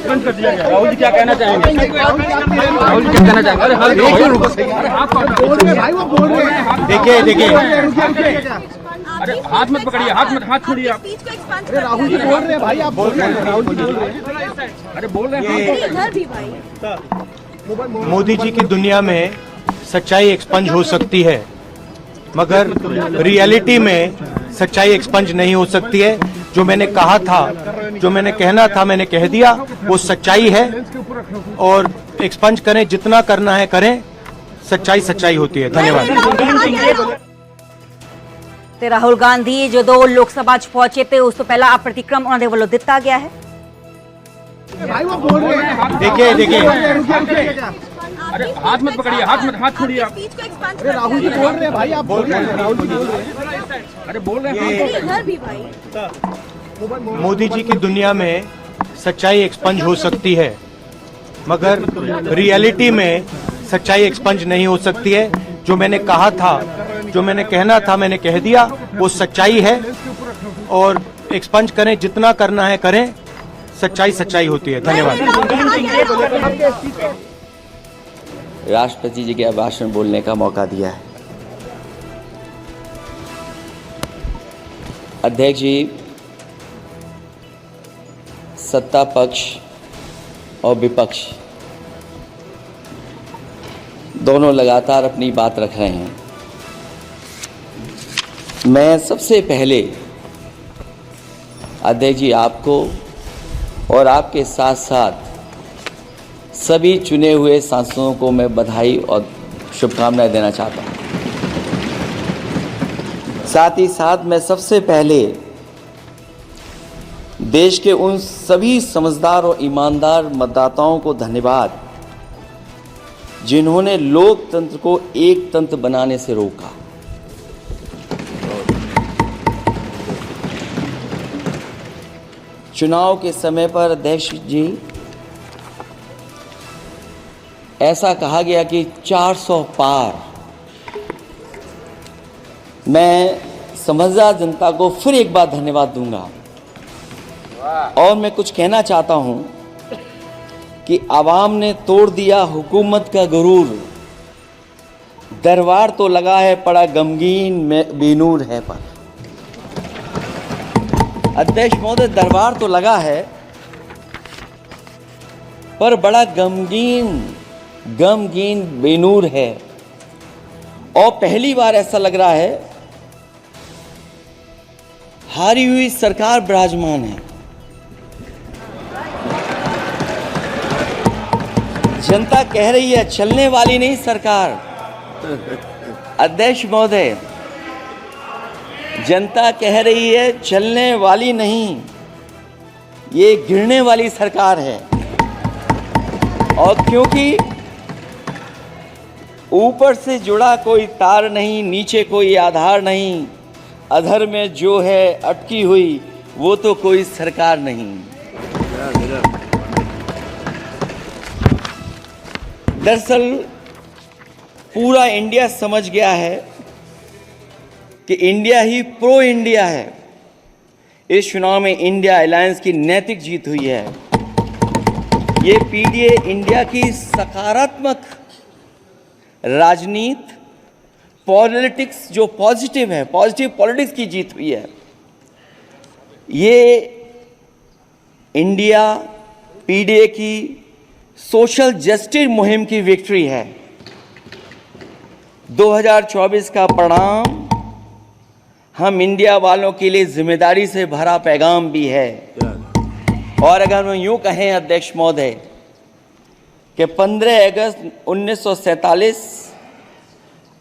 Expense कर दिया गया। राहुल जी क्या कहना चाहेंगे? राहुल जी क्या कहना चाहेंगे? अरे भाई वो बोल रहे हैं। देखिए अरे हाथ मत पकड़िए, हाथ छोड़िए आप। राहुल जी बोल रहे हैं भाई, आप बोल रहे हैं। राहुल जी बोल रहे हैं। अरे बोल रहे हैं इधर भी भाई। मोदी जी की दुनिया में सच्चाई एक्सपंज हो सकती है, मगर रियलिटी में सच्चाई एक्सपंज नहीं हो सकती है। जो मैंने कहा था, जो मैंने कहना था, मैंने कह दिया, वो सच्चाई है। और एक्सपंज करें, जितना करना है करें, सच्चाई होती है। धन्यवाद। ਤੇ ਰਾਹੁਲ ਗਾਂਧੀ ਜਦੋਂ ਲੋਕ ਸਭਾ ਚ ਪਹੁੰਚੇ ਤੇ ਉਸ ਤੋਂ ਪਹਿਲਾਂ ਆ ਪ੍ਰਤੀਕਰਮ ਉਹਨਾਂ ਦੇ ਵੱਲੋਂ ਦਿੱਤਾ ਗਿਆ ਹੈ। भाई वो बोल रहे हैं। देखिए अरे हाथ मत पकड़िए, हाथ छोड़िए आप। राहुल जी बोल रहे हैं भाई, आप बोल रहे हैं। राहुल जी बोल रहे हैं। अरे बोल रहे हैं इधर भी भाई। मोदी जी की दुनिया में सच्चाई एक्सपंज हो सकती है, मगर रियलिटी में सच्चाई एक्सपंज नहीं हो सकती है। जो मैंने कहा था, जो मैंने कहना था, मैंने कह दिया, वो सच्चाई है। और एक्सपंज करें, जितना करना है करें, सच्चाई होती है। धन्यवाद। राष्ट्रपति जी के भाषण बोलने का मौका दिया है। अध्यक्ष जी, सत्ता पक्ष और विपक्ष दोनों लगातार अपनी बात रख रहे हैं। मैं सबसे पहले अध्यक्ष जी आपको और आपके साथ साथ सभी चुने हुए सांसदों को मैं बधाई और शुभकामनाएं देना चाहता हूं। साथ ही साथ मैं सबसे पहले देश के उन सभी समझदार और ईमानदार मतदाताओं को धन्यवाद, जिन्होंने लोकतंत्र को एक तंत्र बनाने से रोका। चुनाव के समय पर अध्यक्ष जी ऐसा कहा गया कि 400 पार। मैं समझदार जनता को फिर एक बार धन्यवाद दूंगा और मैं कुछ कहना चाहता हूं कि आवाम ने तोड़ दिया हुकूमत का गुरूर। दरबार तो लगा है, पड़ा गमगीन में बेनूर है पर। अध्यक्ष महोदय, दरबार तो लगा है पर बड़ा गमगीन बेनूर है। और पहली बार ऐसा लग रहा है हारी हुई सरकार विराजमान है। जनता कह रही है चलने वाली नहीं सरकार। अध्यक्ष महोदय, जनता कह रही है चलने वाली नहीं, ये गिरने वाली सरकार है। और क्योंकि ऊपर से जुड़ा कोई तार नहीं, नीचे कोई आधार नहीं, अधर में जो है अटकी हुई वो तो कोई सरकार नहीं। दरअसल पूरा इंडिया समझ गया है कि इंडिया ही प्रो इंडिया है। इस चुनाव में इंडिया अलायंस की नैतिक जीत हुई है। ये पीडीए इंडिया की सकारात्मक राजनीति, पॉलिटिक्स जो पॉजिटिव है, पॉजिटिव पॉलिटिक्स की जीत हुई है। ये इंडिया पीडीए की सोशल जस्टिस मुहिम की विक्ट्री है। 2024 का परिणाम हम इंडिया वालों के लिए जिम्मेदारी से भरा पैगाम भी है। और अगर हम यूँ कहें अध्यक्ष महोदय कि 15 अगस्त 1947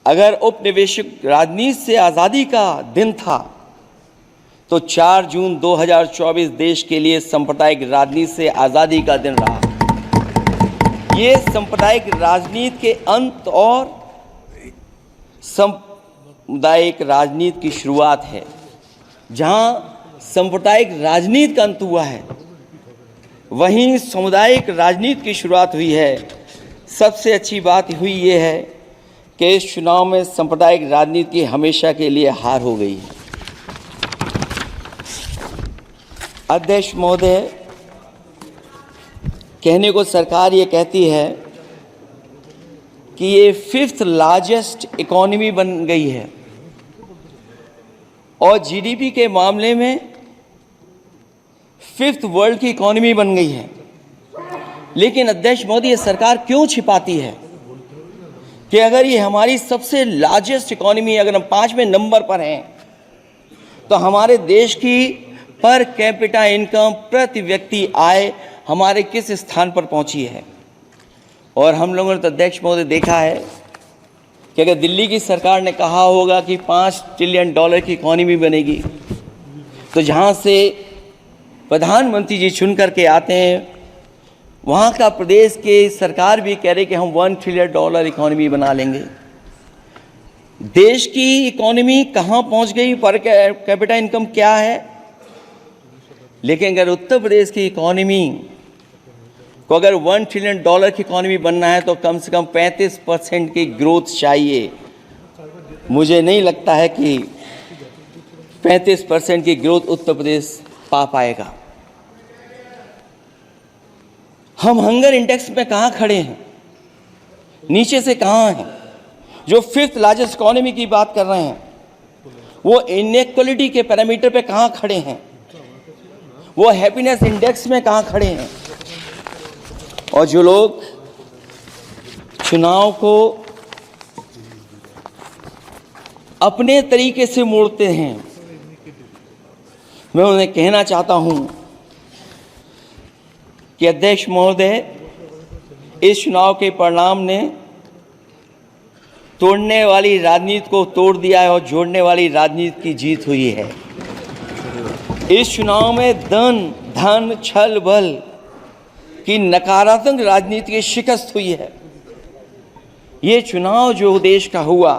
अगर उपनिवेशिक राजनीति से आज़ादी का दिन था, तो 4 जून 2024 देश के लिए सांप्रदायिक राजनीति से आज़ादी का दिन रहा। ये सांप्रदायिक राजनीति के अंत और सामुदायिक राजनीति की शुरुआत है। जहां सांप्रदायिक राजनीति का अंत हुआ है, वहीं सामुदायिक राजनीति की शुरुआत हुई है। सबसे अच्छी बात हुई ये है कि इस चुनाव में सांप्रदायिक राजनीति की हमेशा के लिए हार हो गई है। अध्यक्ष महोदय, कहने को सरकार ये कहती है कि ये 5th लार्जेस्ट इकोनॉमी बन गई है और जीडीपी के मामले में 5th वर्ल्ड की इकोनॉमी बन गई है। लेकिन अध्यक्ष मोदी, ये सरकार क्यों छिपाती है कि अगर ये हमारी सबसे लार्जेस्ट इकोनॉमी, अगर हम 5वें नंबर पर हैं, तो हमारे देश की पर कैपिटा इनकम, प्रति व्यक्ति आय हमारे किस स्थान पर पहुंची है। और हम लोगों ने तो अध्यक्ष महोदय देखा है कि अगर दिल्ली की सरकार ने कहा होगा कि $5 ट्रिलियन की इकोनॉमी बनेगी, तो जहां से प्रधानमंत्री जी चुन करके आते हैं, वहाँ का प्रदेश के सरकार भी कह रहे कि हम $1 ट्रिलियन इकोनॉमी बना लेंगे। देश की इकोनॉमी कहाँ पहुँच गई, पर कैपिटा इनकम क्या है। लेकिन अगर उत्तर प्रदेश की इकोनॉमी को अगर $1 ट्रिलियन की इकोनॉमी बनना है तो कम से कम 35% की ग्रोथ चाहिए। मुझे नहीं लगता है कि 35% की ग्रोथ उत्तर प्रदेश पा पाएगा। हम हंगर इंडेक्स में कहाँ खड़े हैं, नीचे से कहाँ हैं। जो 5th लार्जेस्ट इकोनॉमी की बात कर रहे हैं, वो इनइक्वालिटी के पैरामीटर पे कहाँ खड़े हैं, वो हैप्पीनेस इंडेक्स में कहाँ खड़े हैं। और जो लोग चुनाव को अपने तरीके से मोड़ते हैं, मैं उन्हें कहना चाहता हूं कि अध्यक्ष महोदय, इस चुनाव के परिणाम ने तोड़ने वाली राजनीति को तोड़ दिया है और जोड़ने वाली राजनीति की जीत हुई है। इस चुनाव में धन छल बल की नकारात्मक राजनीति की शिकस्त हुई है। ये चुनाव जो देश का हुआ,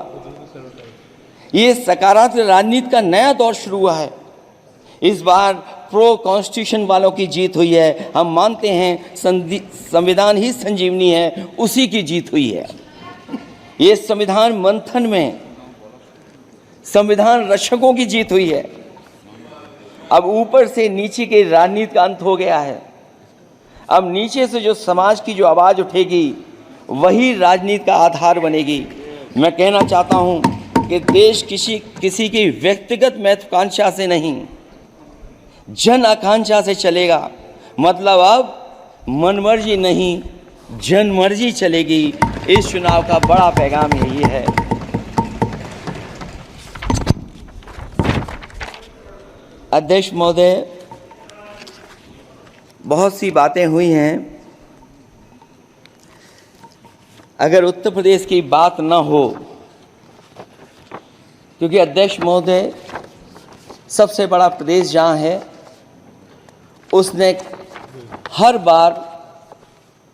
ये सकारात्मक राजनीति का नया दौर शुरू हुआ है। इस बार प्रो कॉन्स्टिट्यूशन वालों की जीत हुई है। हम मानते हैं संविधान ही संजीवनी है, उसी की जीत हुई है। ये संविधान मंथन में संविधान रक्षकों की जीत हुई है। अब ऊपर से नीचे की राजनीति का अंत हो गया है। अब नीचे से जो समाज की जो आवाज़ उठेगी, वही राजनीति का आधार बनेगी। मैं कहना चाहता हूं कि देश किसी की व्यक्तिगत महत्वाकांक्षा से नहीं, जन आकांक्षा से चलेगा। मतलब अब मनमर्जी नहीं, जनमर्जी चलेगी। इस चुनाव का बड़ा पैगाम यही है। अध्यक्ष महोदय, बहुत सी बातें हुई हैं। अगर उत्तर प्रदेश की बात न हो, क्योंकि अध्यक्ष महोदय सबसे बड़ा प्रदेश जहाँ है, उसने हर बार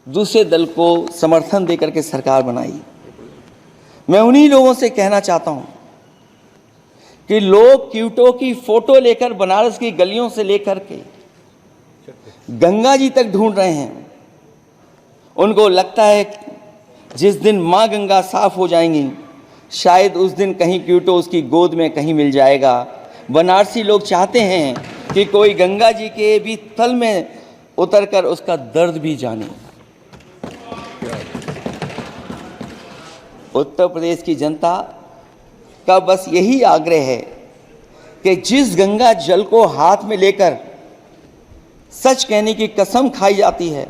दूसरे दल को समर्थन देकर के सरकार बनाई। मैं उन्हीं लोगों से कहना चाहता हूँ कि लोग क्यूटो की फोटो लेकर बनारस की गलियों से लेकर के गंगा जी तक ढूंढ रहे हैं। उनको लगता है जिस दिन माँ गंगा साफ हो जाएंगी, शायद उस दिन कहीं क्यूटो उसकी गोद में कहीं मिल जाएगा। बनारसी लोग चाहते हैं कि कोई गंगा जी के भी तल में उतरकर उसका दर्द भी जाने। उत्तर प्रदेश की जनता का बस यही आग्रह है कि जिस गंगा जल को हाथ में लेकर सच कहने की कसम खाई जाती है,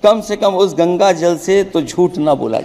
कम से कम उस गंगा जल से तो झूठ ना बोला जाए।